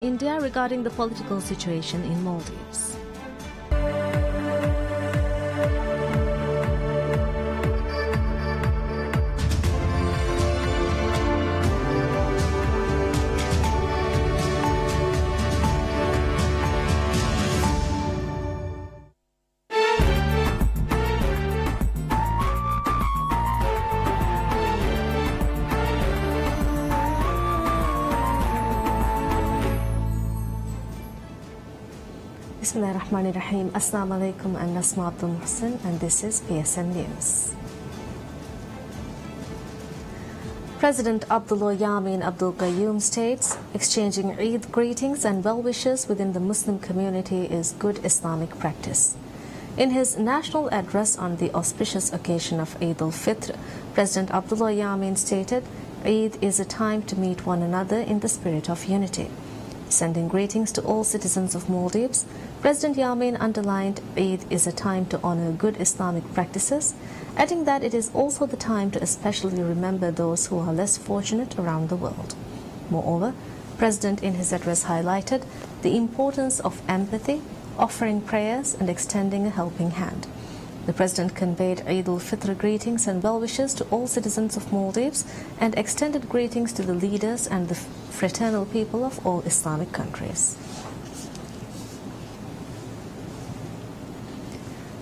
India regarding the political situation in Maldives. Bismillahirrahmanirrahim. Assalamu alaikum, I'm Nasma Abdul Muhsin and this is PSM News. President Abdullah Yameen Abdul Qayyum states, exchanging Eid greetings and well-wishes within the Muslim community is good Islamic practice. In his national address on the auspicious occasion of Eid al-Fitr, President Abdullah Yameen stated, Eid is a time to meet one another in the spirit of unity. Sending greetings to all citizens of Maldives, President Yameen underlined Eid is a time to honor good Islamic practices, adding that it is also the time to especially remember those who are less fortunate around the world. Moreover, President in his address highlighted the importance of empathy, offering prayers and extending a helping hand. The President conveyed Eid al-Fitr greetings and well-wishes to all citizens of Maldives and extended greetings to the leaders and the fraternal people of all Islamic countries.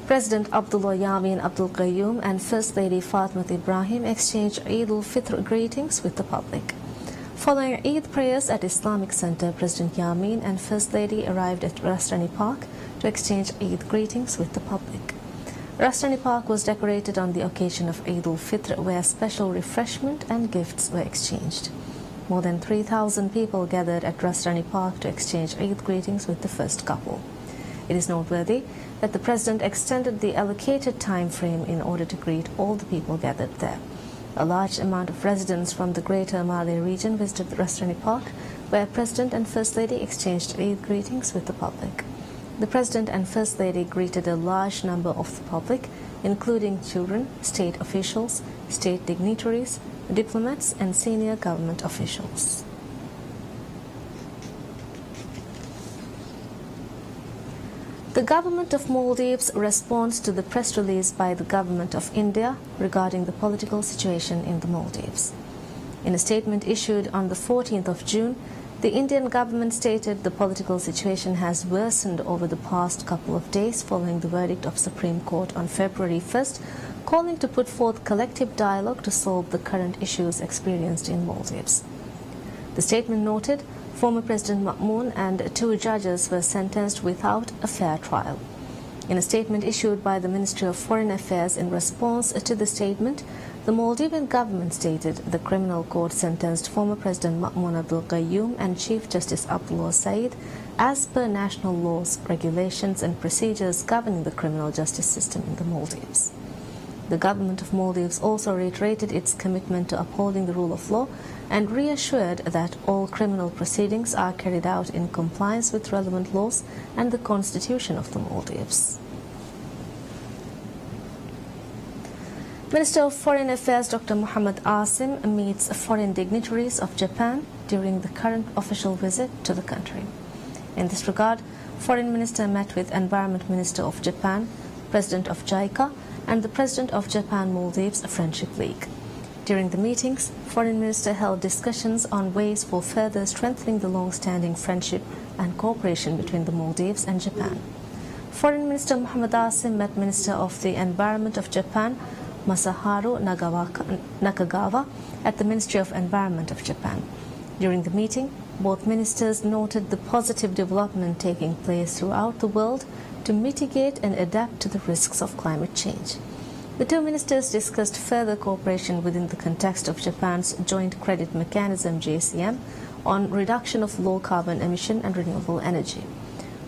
President Abdullah Yameen Abdul Qayyum and First Lady Fatma Ibrahim exchanged Eid al-Fitr greetings with the public. Following Eid prayers at Islamic Center, President Yameen and First Lady arrived at Rastani Park to exchange Eid greetings with the public. Rastani Park was decorated on the occasion of Eid al-Fitr, where special refreshment and gifts were exchanged. More than 3,000 people gathered at Rastani Park to exchange Eid greetings with the first couple. It is noteworthy that the President extended the allocated time frame in order to greet all the people gathered there. A large amount of residents from the Greater Malay region visited Rastani Park, where President and First Lady exchanged Eid greetings with the public. The President and First Lady greeted a large number of the public, including children, state officials, state dignitaries, diplomats and senior government officials. The Government of Maldives responds to the press release by the Government of India regarding the political situation in the Maldives. In a statement issued on the 14th of June, the Indian government stated the political situation has worsened over the past couple of days following the verdict of Supreme Court on February 1st, calling to put forth collective dialogue to solve the current issues experienced in Maldives. The statement noted former President Ma'mun and two judges were sentenced without a fair trial. In a statement issued by the Ministry of Foreign Affairs in response to the statement, the Maldivian government stated the criminal court sentenced former President Ma'mun Abdul Qayyum and Chief Justice Abdullah Saeed as per national laws, regulations and procedures governing the criminal justice system in the Maldives. The government of Maldives also reiterated its commitment to upholding the rule of law and reassured that all criminal proceedings are carried out in compliance with relevant laws and the Constitution of the Maldives. Minister of Foreign Affairs Dr. Muhammad Asim meets foreign dignitaries of Japan during the current official visit to the country. In this regard, Foreign Minister met with Environment Minister of Japan, President of JICA, and the President of Japan-Maldives Friendship League. During the meetings, Foreign Minister held discussions on ways for further strengthening the long-standing friendship and cooperation between the Maldives and Japan. Foreign Minister Muhammad Asim met Minister of the Environment of Japan, Masaharu Nakagawa, at the Ministry of Environment of Japan. During the meeting, both ministers noted the positive development taking place throughout the world to mitigate and adapt to the risks of climate change. The two ministers discussed further cooperation within the context of Japan's Joint Credit Mechanism (JCM) on reduction of low-carbon emission and renewable energy.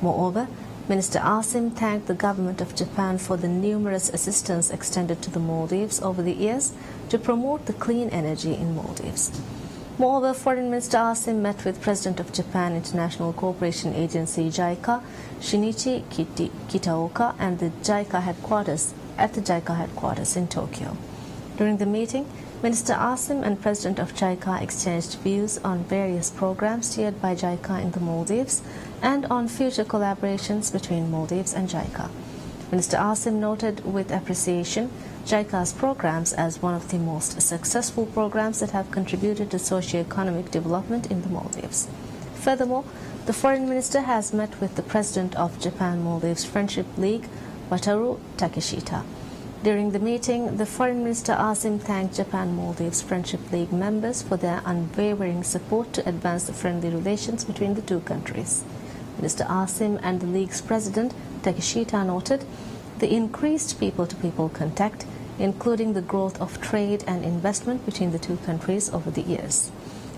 Moreover, Minister Asim thanked the government of Japan for the numerous assistance extended to the Maldives over the years to promote the clean energy in Maldives. Moreover, Foreign Minister Asim met with President of Japan International Cooperation Agency JICA, Shinichi Kitaoka, and the JICA headquarters in Tokyo. During the meeting, Minister Asim and President of JICA exchanged views on various programs steered by JICA in the Maldives and on future collaborations between Maldives and JICA. Minister Asim noted with appreciation JICA's programs as one of the most successful programs that have contributed to socio-economic development in the Maldives. Furthermore, the Foreign Minister has met with the President of Japan-Maldives Friendship League, Wataru Takeshita. During the meeting, the Foreign Minister Asim thanked Japan-Maldives Friendship League members for their unwavering support to advance the friendly relations between the two countries. Minister Asim and the League's President Takeshita noted the increased people-to-people contact, including the growth of trade and investment between the two countries over the years.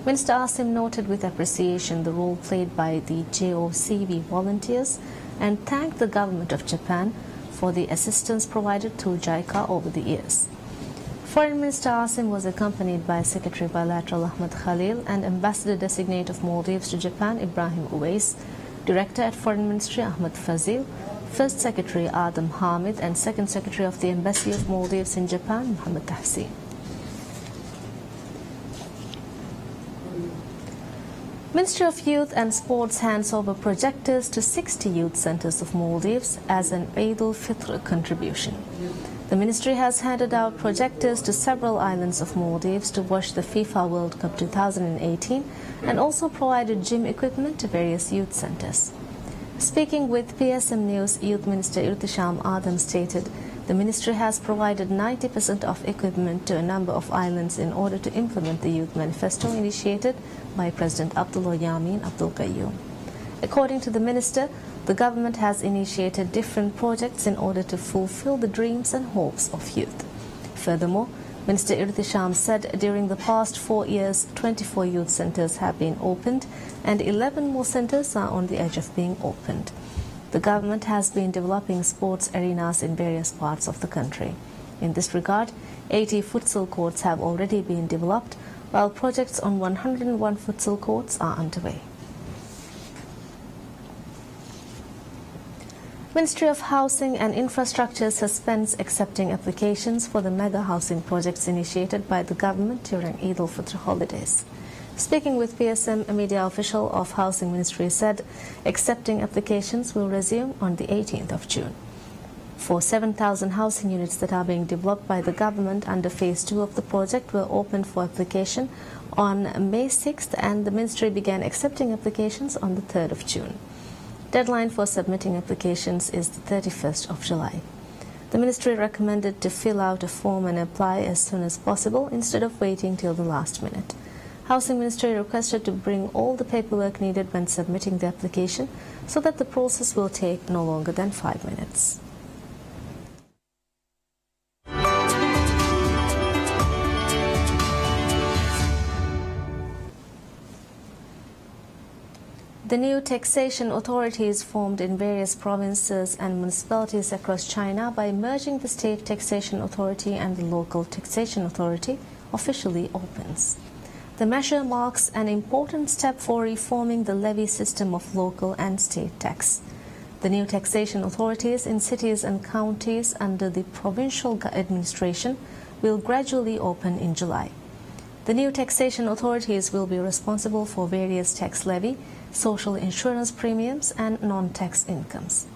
Minister Asim noted with appreciation the role played by the JOCV volunteers and thanked the government of Japan for the assistance provided through JICA over the years. Foreign Minister Asim was accompanied by Secretary Bilateral Ahmad Khalil and Ambassador Designate of Maldives to Japan Ibrahim Uwais, Director at Foreign Ministry Ahmad Fazil, First Secretary Adam Hamid and Second Secretary of the Embassy of Maldives in Japan Muhammad Tahsin. Ministry of Youth and Sports hands over projectors to 60 youth centers of Maldives as an Eid al-Fitr contribution. The ministry has handed out projectors to several islands of Maldives to watch the FIFA World Cup 2018 and also provided gym equipment to various youth centers. Speaking with PSM News, Youth Minister Irtisham Adam stated the ministry has provided 90% of equipment to a number of islands in order to implement the Youth Manifesto initiated by President Abdullah Yamin Abdul Qayyum. According to the minister, the government has initiated different projects in order to fulfill the dreams and hopes of youth. Furthermore, Minister Irtisham said during the past 4 years, 24 youth centers have been opened and 11 more centers are on the edge of being opened. The government has been developing sports arenas in various parts of the country. In this regard, 80 futsal courts have already been developed, while projects on 101 futsal courts are underway. Ministry of Housing and Infrastructure suspends accepting applications for the mega housing projects initiated by the government during Eid al-Fitr holidays. Speaking with PSM, a media official of Housing Ministry said accepting applications will resume on the 18th of June. For 7,000 housing units that are being developed by the government under Phase 2 of the project were opened for application on May 6th and the Ministry began accepting applications on the 3rd of June. Deadline for submitting applications is the 31st of July. The Ministry recommended to fill out a form and apply as soon as possible instead of waiting till the last minute. Housing Ministry requested to bring all the paperwork needed when submitting the application so that the process will take no longer than 5 minutes. The new taxation authorities formed in various provinces and municipalities across China by merging the State Taxation Authority and the Local Taxation Authority officially opens. The measure marks an important step for reforming the levy system of local and state tax. The new taxation authorities in cities and counties under the provincial administration will gradually open in July. The new taxation authorities will be responsible for various tax levy, social insurance premiums and non-tax incomes.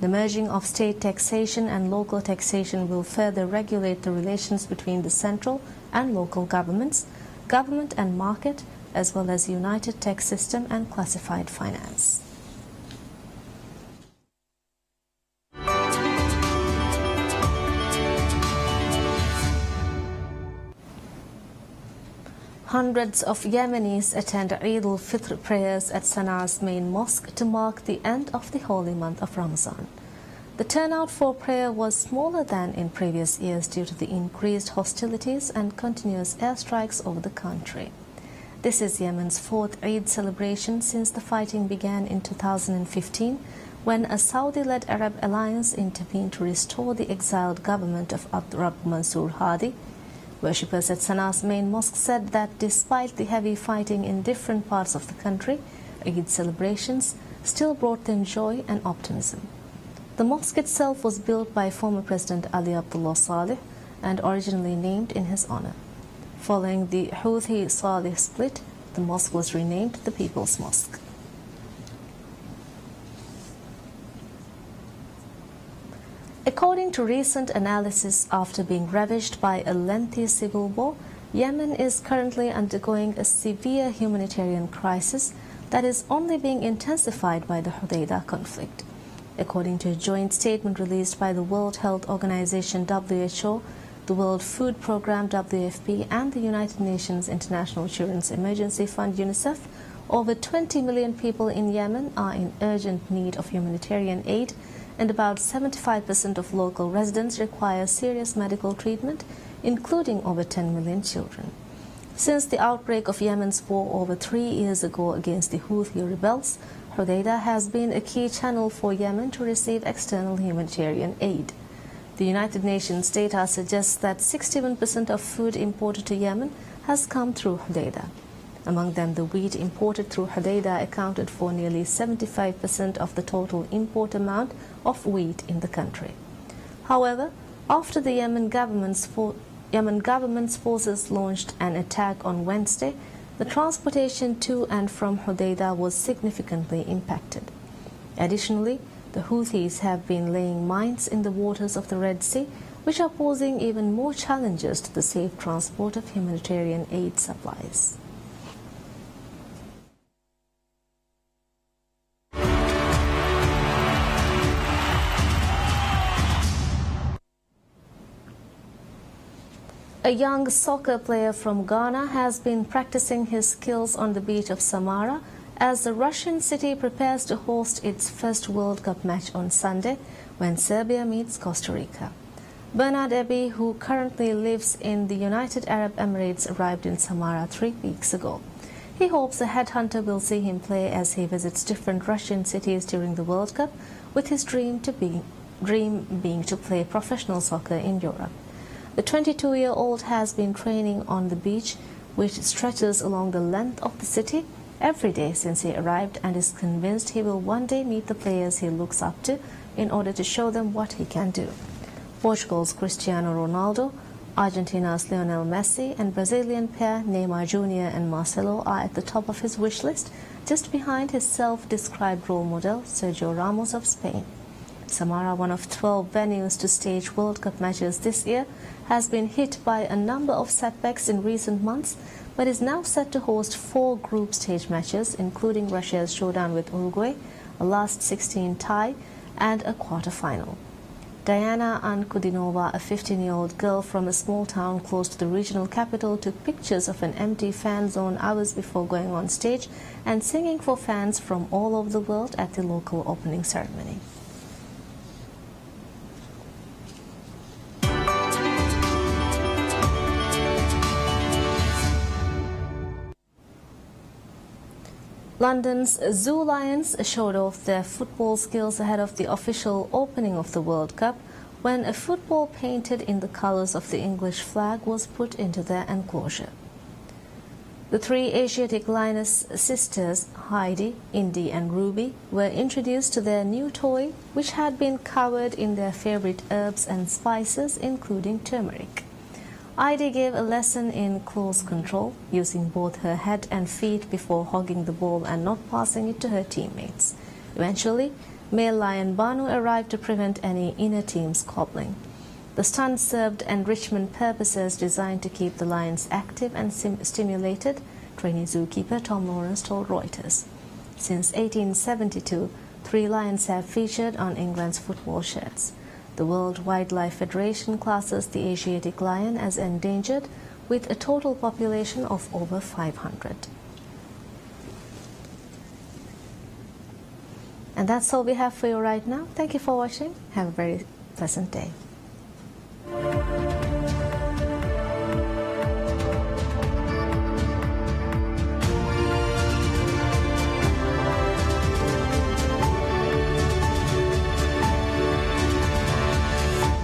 The merging of state taxation and local taxation will further regulate the relations between the central and local governments, government and market, as well as united tax system and classified finance. Hundreds of Yemenis attend Eid al-Fitr prayers at Sana's main mosque to mark the end of the holy month of Ramadan. The turnout for prayer was smaller than in previous years due to the increased hostilities and continuous airstrikes over the country. This is Yemen's fourth Eid celebration since the fighting began in 2015, when a Saudi-led Arab alliance intervened to restore the exiled government of Abd Mansur Hadi. Worshippers at Sana's main mosque said that despite the heavy fighting in different parts of the country, Eid celebrations still brought them joy and optimism. The mosque itself was built by former President Ali Abdullah Saleh and originally named in his honor. Following the Houthi Salih split, the mosque was renamed the People's Mosque. According to recent analysis, after being ravaged by a lengthy civil war, Yemen is currently undergoing a severe humanitarian crisis that is only being intensified by the Hodeidah conflict. According to a joint statement released by the World Health Organization (WHO), the World Food Programme (WFP), and the United Nations International Children's Emergency Fund (UNICEF), over 20 million people in Yemen are in urgent need of humanitarian aid, and about 75% of local residents require serious medical treatment, including over 10 million children. Since the outbreak of Yemen's war over 3 years ago against the Houthi rebels, Hodeidah has been a key channel for Yemen to receive external humanitarian aid. The United Nations data suggests that 61% of food imported to Yemen has come through Hodeidah. Among them, the wheat imported through Hodeidah accounted for nearly 75% of the total import amount of wheat in the country. However, after the Yemen government's forces launched an attack on Wednesday, the transportation to and from Hodeidah was significantly impacted. Additionally, the Houthis have been laying mines in the waters of the Red Sea, which are posing even more challenges to the safe transport of humanitarian aid supplies. A young soccer player from Ghana has been practicing his skills on the beach of Samara as the Russian city prepares to host its first World Cup match on Sunday when Serbia meets Costa Rica. Bernard Eby, who currently lives in the United Arab Emirates, arrived in Samara 3 weeks ago. He hopes a headhunter will see him play as he visits different Russian cities during the World Cup, with his dream being to play professional soccer in Europe. The 22-year-old has been training on the beach, which stretches along the length of the city, every day since he arrived, and is convinced he will one day meet the players he looks up to in order to show them what he can do. Portugal's Cristiano Ronaldo, Argentina's Lionel Messi, and Brazilian pair Neymar Jr. and Marcelo are at the top of his wish list, just behind his self-described role model Sergio Ramos of Spain. Samara, one of 12 venues to stage World Cup matches this year, has been hit by a number of setbacks in recent months, but is now set to host 4 group stage matches, including Russia's showdown with Uruguay, a last 16 tie, and a quarter-final. Diana Ankudinova, a 15-year-old girl from a small town close to the regional capital, took pictures of an empty fan zone hours before going on stage and singing for fans from all over the world at the local opening ceremony. London's Zoo Lions showed off their football skills ahead of the official opening of the World Cup when a football painted in the colours of the English flag was put into their enclosure. The 3 Asiatic lioness sisters, Heidi, Indy and Ruby, were introduced to their new toy, which had been covered in their favourite herbs and spices, including turmeric. Heidi gave a lesson in close control, using both her head and feet before hogging the ball and not passing it to her teammates. Eventually, male lion Banu arrived to prevent any inner team squabbling. The stunt served enrichment purposes designed to keep the lions active and stimulated, trainee zookeeper Tom Lawrence told Reuters. Since 1872, 3 lions have featured on England's football shirts. The World Wildlife Federation classes the Asiatic lion as endangered, with a total population of over 500. And that's all we have for you right now. Thank you for watching. Have a very pleasant day.